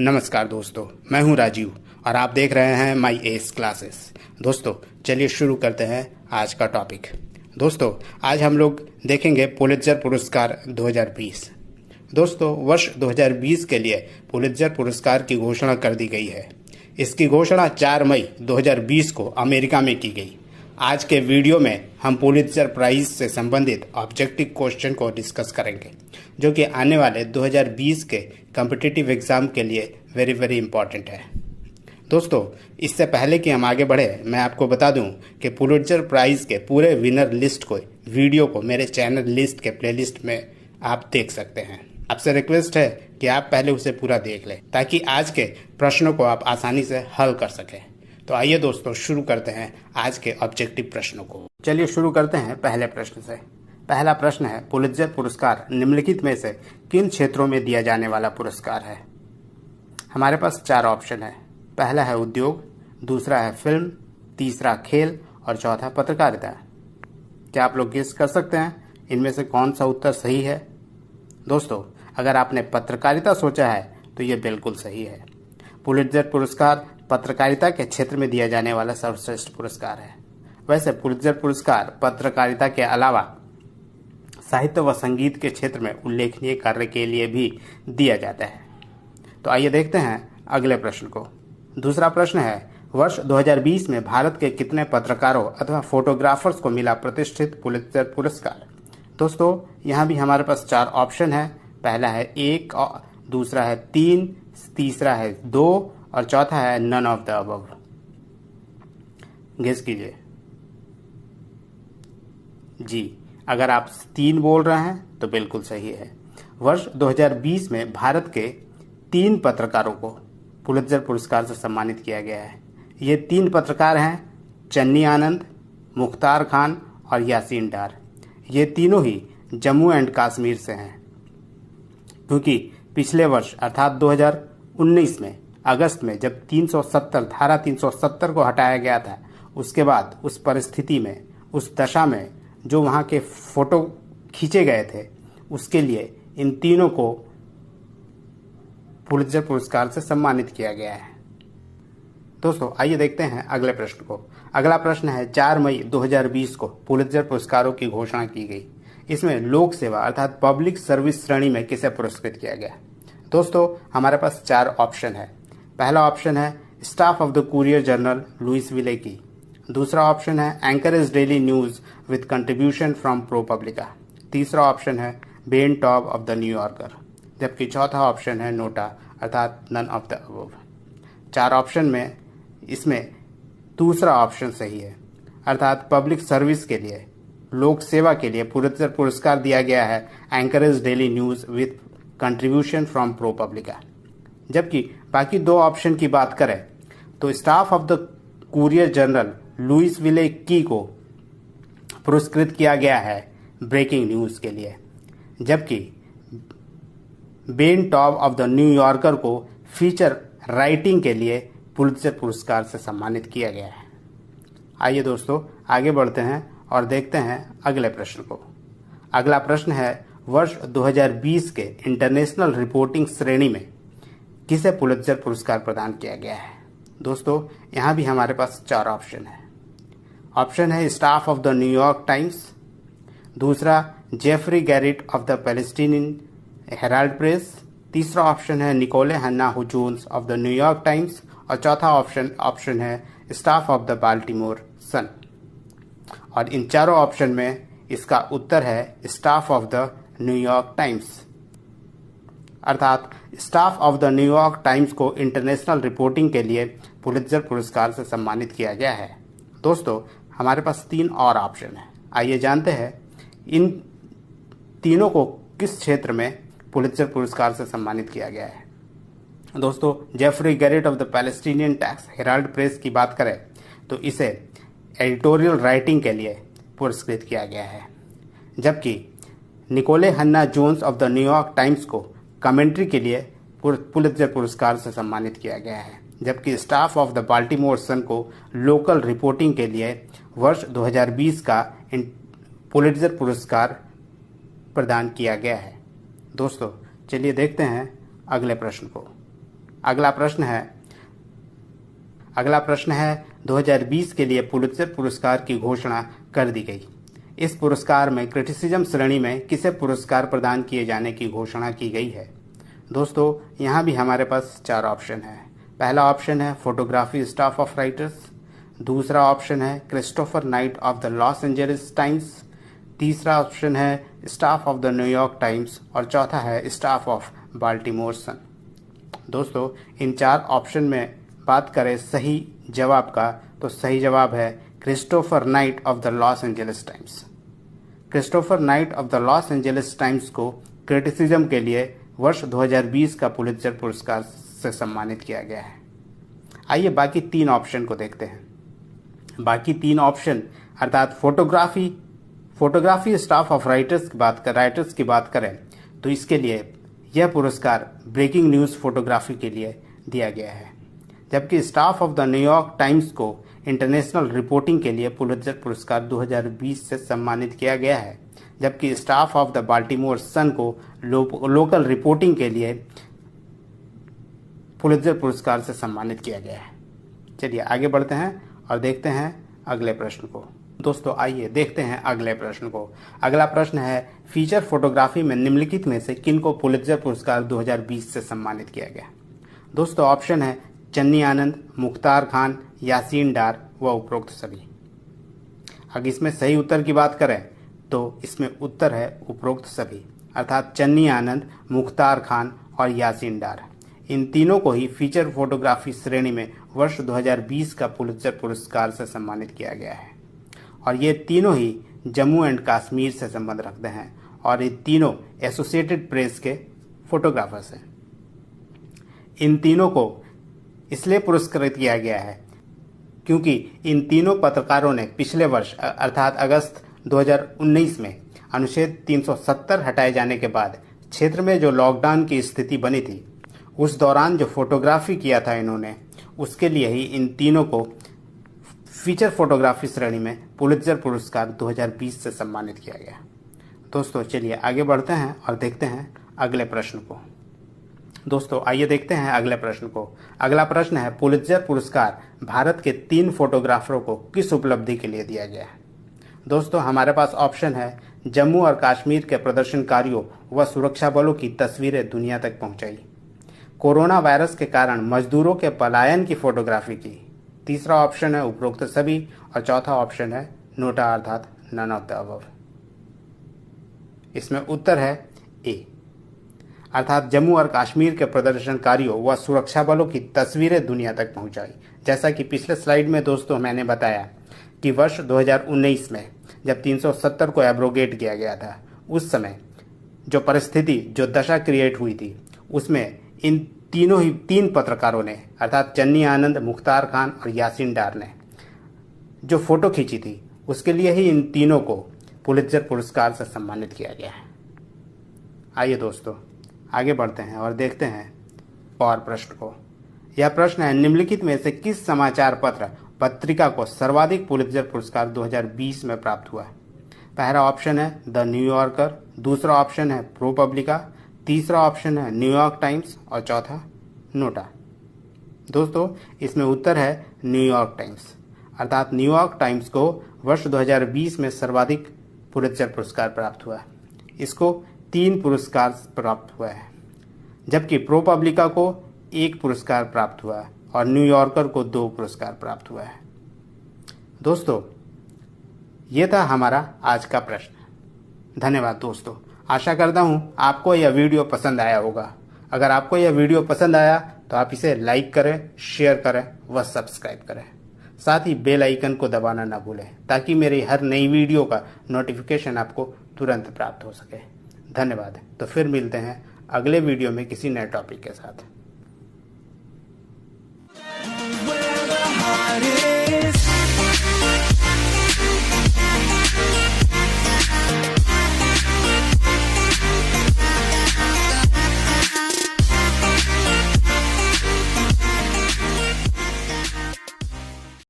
नमस्कार दोस्तों, मैं हूं राजीव और आप देख रहे हैं माई एस क्लासेस। दोस्तों चलिए शुरू करते हैं आज का टॉपिक। दोस्तों आज हम लोग देखेंगे पुलित्जर पुरस्कार 2020। दोस्तों वर्ष 2020 के लिए पुलित्जर पुरस्कार की घोषणा कर दी गई है। इसकी घोषणा 4 मई 2020 को अमेरिका में की गई। आज के वीडियो में हम पुलित्जर प्राइज से संबंधित ऑब्जेक्टिव क्वेश्चन को डिस्कस करेंगे, जो कि आने वाले 2020 के कॉम्पिटिटिव एग्जाम के लिए वेरी इंपॉर्टेंट है। दोस्तों इससे पहले कि हम आगे बढ़े, मैं आपको बता दूं कि पुलित्जर प्राइज के पूरे विनर लिस्ट को वीडियो को मेरे चैनल लिस्ट के प्लेलिस्ट में आप देख सकते हैं। आपसे रिक्वेस्ट है कि आप पहले उसे पूरा देख लें ताकि आज के प्रश्नों को आप आसानी से हल कर सकें। तो आइए दोस्तों शुरू करते हैं आज के ऑब्जेक्टिव प्रश्नों को। चलिए शुरू करते हैं पहले प्रश्न से। पहला प्रश्न है, पुलित्जर पुरस्कार निम्नलिखित में से किन क्षेत्रों में दिया जाने वाला पुरस्कार है? हमारे पास 4 ऑप्शन है। पहला है उद्योग, दूसरा है फिल्म, तीसरा खेल और चौथा पत्रकारिता। क्या आप लोग गेस कर सकते हैं इनमें से कौन सा उत्तर सही है? दोस्तों अगर आपने पत्रकारिता सोचा है तो ये बिल्कुल सही है। पुलित्जर पुरस्कार पत्रकारिता के क्षेत्र में दिया जाने वाला सर्वश्रेष्ठ पुरस्कार है। वैसे पुलित्जर पुरस्कार पत्रकारिता के अलावा साहित्य व संगीत के क्षेत्र में उल्लेखनीय कार्य के लिए भी दिया जाता है। तो आइए देखते हैं अगले प्रश्न को। दूसरा प्रश्न है, वर्ष 2020 में भारत के कितने पत्रकारों अथवा फोटोग्राफर्स को मिला प्रतिष्ठित पुलित्जर पुरस्कार? दोस्तों यहाँ भी हमारे पास 4 ऑप्शन है। पहला है 1, दूसरा है 3, तीसरा है 2 और चौथा है none of the above. Guess कीजिए। जी, अगर आप 3 बोल रहे हैं तो बिल्कुल सही है। वर्ष 2020 में भारत के 3 पत्रकारों को पुलित्जर पुरस्कार से सम्मानित किया गया है। ये 3 पत्रकार हैं चन्नी आनंद, मुख्तार खान और यासीन डार। ये तीनों ही जम्मू एंड कश्मीर से हैं, क्योंकि पिछले वर्ष अर्थात 2019 में अगस्त में जब धारा 370 को हटाया गया था, उसके बाद उस परिस्थिति में, उस दशा में जो वहाँ के फोटो खींचे गए थे, उसके लिए इन तीनों को पुलित्जर पुरस्कार से सम्मानित किया गया है। दोस्तों आइए देखते हैं अगले प्रश्न को। अगला प्रश्न है, 4 मई 2020 को पुलित्जर पुरस्कारों की घोषणा की गई। इसमें लोक सेवा अर्थात पब्लिक सर्विस श्रेणी में किसे पुरस्कृत किया गया? दोस्तों हमारे पास 4 ऑप्शन है। पहला ऑप्शन है staff of the Courier Journal Louisville की। दूसरा ऑप्शन है Anchorage Daily News with contribution from ProPublica. तीसरा ऑप्शन है Ben Taub of the New Yorker, जबकि चौथा ऑप्शन है नोटा अर्थात none of the above. 4 option में इसमें दूसरा ऑप्शन सही है, अर्थात पब्लिक सर्विस के लिए, लोक सेवा के लिए पुलित्जर पुरस्कार दिया गया है Anchorage Daily News with contribution from ProPublica. जबकि बाकी 2 ऑप्शन की बात करें तो staff of the Courier Journal Louisville की को पुरस्कृत किया गया है ब्रेकिंग न्यूज के लिए, जबकि Ben Taub of the New Yorker को फीचर राइटिंग के लिए पुलित्जर पुरस्कार से सम्मानित किया गया है। आइए दोस्तों आगे बढ़ते हैं और देखते हैं अगले प्रश्न को। अगला प्रश्न है, वर्ष 2020 के इंटरनेशनल रिपोर्टिंग श्रेणी में किसे पुलित्जर पुरस्कार प्रदान किया गया है? दोस्तों यहाँ भी हमारे पास 4 ऑप्शन है। ऑप्शन है staff of the New York Times, दूसरा Jeffrey Garrett of the Palestinian Herald Press, तीसरा ऑप्शन है Nikole Hannah Jones of the New York Times और चौथा ऑप्शन है staff of the Baltimore Sun. और इन चारों ऑप्शन में इसका उत्तर है staff of the New York Times, अर्थात staff of the New York Times को इंटरनेशनल रिपोर्टिंग के लिए पुलित्जर पुरस्कार से सम्मानित किया गया है। दोस्तों हमारे पास 3 और ऑप्शन है। आइए जानते हैं इन तीनों को किस क्षेत्र में पुलित्जर पुरस्कार से सम्मानित किया गया है। दोस्तों Jeffrey Garrett of the Palestinian Texas Herald Press की बात करें तो इसे एडिटोरियल राइटिंग के लिए पुरस्कृत किया गया है, जबकि Nikole Hannah Jones of the New York Times को कमेंट्री के लिए पुलित्जर पुरस्कार से सम्मानित किया गया है, जबकि स्टाफ ऑफ द बाल्टीमोर सन को लोकल रिपोर्टिंग के लिए वर्ष 2020 का पुलित्जर पुरस्कार प्रदान किया गया है। दोस्तों चलिए देखते हैं अगले प्रश्न को। अगला प्रश्न है 2020 के लिए पुलित्जर पुरस्कार की घोषणा कर दी गई। इस पुरस्कार में क्रिटिसिज्म श्रेणी में किसे पुरस्कार प्रदान किए जाने की घोषणा की गई है? दोस्तों यहाँ भी हमारे पास 4 ऑप्शन है। पहला ऑप्शन है फोटोग्राफी स्टाफ ऑफ राइटर्स, दूसरा ऑप्शन है Christopher night of the Los Angeles times, तीसरा ऑप्शन है staff of the New York Times और चौथा है स्टाफ ऑफ बाल्टीमोर सन। दोस्तों इन 4 ऑप्शन में बात करें सही जवाब का तो सही जवाब है Christopher night of the Los Angeles times. Christopher night of the Los Angeles times को क्रिटिसिज्म के लिए वर्ष 2020 का पुलित्जर पुरस्कार से सम्मानित किया गया है। आइए बाकी 3 ऑप्शन को देखते हैं। बाकी 3 ऑप्शन अर्थात फोटोग्राफी स्टाफ ऑफ राइटर्स की बात करें तो इसके लिए यह पुरस्कार ब्रेकिंग न्यूज़ फोटोग्राफी के लिए दिया गया है, जबकि staff of the New York Times को इंटरनेशनल रिपोर्टिंग के लिए पुलित्जर पुरस्कार 2020 से सम्मानित किया गया है, जबकि स्टाफ ऑफ द बाल्टीमोर सन को लोकल रिपोर्टिंग के लिए पुलित्जर पुरस्कार से सम्मानित किया गया है। चलिए आगे बढ़ते हैं और देखते हैं अगले प्रश्न को। दोस्तों आइए देखते हैं अगले प्रश्न को। अगला प्रश्न है फीचर फोटोग्राफी में निम्नलिखित में से किन को पुलित्जर पुरस्कार 2020 से सम्मानित किया गया? दोस्तों ऑप्शन है चन्नी आनंद, मुख्तार खान, यासीन डार व उपरोक्त सभी। अगर इसमें सही उत्तर की बात करें तो इसमें उत्तर है उपरोक्त सभी, अर्थात चन्नी आनंद, मुख्तार खान और यासीन डार। इन तीनों को ही फीचर फोटोग्राफी श्रेणी में वर्ष 2020 का पुलित्जर पुरस्कार से सम्मानित किया गया है और ये तीनों ही जम्मू एंड कश्मीर से संबंध रखते हैं और ये तीनों एसोसिएटेड प्रेस के फोटोग्राफर्स हैं। इन तीनों को इसलिए पुरस्कृत किया गया है क्योंकि इन तीनों पत्रकारों ने पिछले वर्ष अर्थात अगस्त 2019 में अनुच्छेद 370 हटाए जाने के बाद क्षेत्र में जो लॉकडाउन की स्थिति बनी थी उस दौरान जो फोटोग्राफी किया था इन्होंने, उसके लिए ही इन तीनों को फीचर फोटोग्राफी श्रेणी में पुलित्जर पुरस्कार 2020 से सम्मानित किया गया। दोस्तों चलिए आगे बढ़ते हैं और देखते हैं अगले प्रश्न को। दोस्तों आइए देखते हैं अगले प्रश्न को। अगला प्रश्न है पुलित्जर पुरस्कार भारत के 3 फोटोग्राफरों को किस उपलब्धि के लिए दिया गया है? दोस्तों हमारे पास ऑप्शन है जम्मू और कश्मीर के प्रदर्शनकारियों व सुरक्षा बलों की तस्वीरें दुनिया तक पहुंचाई, कोरोना वायरस के कारण मजदूरों के पलायन की फोटोग्राफी की, तीसरा ऑप्शन है उपरोक्त सभी और चौथा ऑप्शन है नोटा अर्थात नन ऑफ द अबव। इसमें उत्तर है ए, अर्थात जम्मू और कश्मीर के प्रदर्शनकारियों व सुरक्षा बलों की तस्वीरें दुनिया तक पहुंचाई। जैसा कि पिछले स्लाइड में दोस्तों मैंने बताया कि वर्ष 2019 में जब 370 को एब्रोगेट किया गया था, उस समय जो परिस्थिति जो दशा क्रिएट हुई थी उसमें इन तीन पत्रकारों ने अर्थात चन्नी आनंद, मुख्तार खान और यासीन डार ने जो फोटो खींची थी उसके लिए ही इन तीनों को पुलित्जर पुरस्कार से सम्मानित किया गया है। आइए दोस्तों आगे बढ़ते हैं और देखते हैं और प्रश्न को। यह प्रश्न है निम्नलिखित में से किस समाचार पत्रिका को सर्वाधिक पुलित्जर पुरस्कार 2020 में प्राप्त हुआ? पहला ऑप्शन है द न्यूयॉर्कर, दूसरा ऑप्शन है प्रोपब्लिका, तीसरा ऑप्शन है न्यूयॉर्क टाइम्स और चौथा नोटा। दोस्तों इसमें उत्तर है न्यूयॉर्क टाइम्स, अर्थात न्यूयॉर्क टाइम्स को वर्ष 2020 में सर्वाधिक पुलित्जर पुरस्कार प्राप्त हुआ। इसको 3 पुरस्कार प्राप्त हुआ है, जबकि प्रोपब्लिका को 1 पुरस्कार प्राप्त हुआ और न्यूयॉर्कर को 2 पुरस्कार प्राप्त हुआ है। दोस्तों ये था हमारा आज का प्रश्न। धन्यवाद दोस्तों। आशा करता हूँ आपको यह वीडियो पसंद आया होगा। अगर आपको यह वीडियो पसंद आया तो आप इसे लाइक करें, शेयर करें व सब्सक्राइब करें। साथ ही बेल आइकन को दबाना ना भूलें ताकि मेरी हर नई वीडियो का नोटिफिकेशन आपको तुरंत प्राप्त हो सके। धन्यवाद। तो फिर मिलते हैं अगले वीडियो में किसी नए टॉपिक के साथ।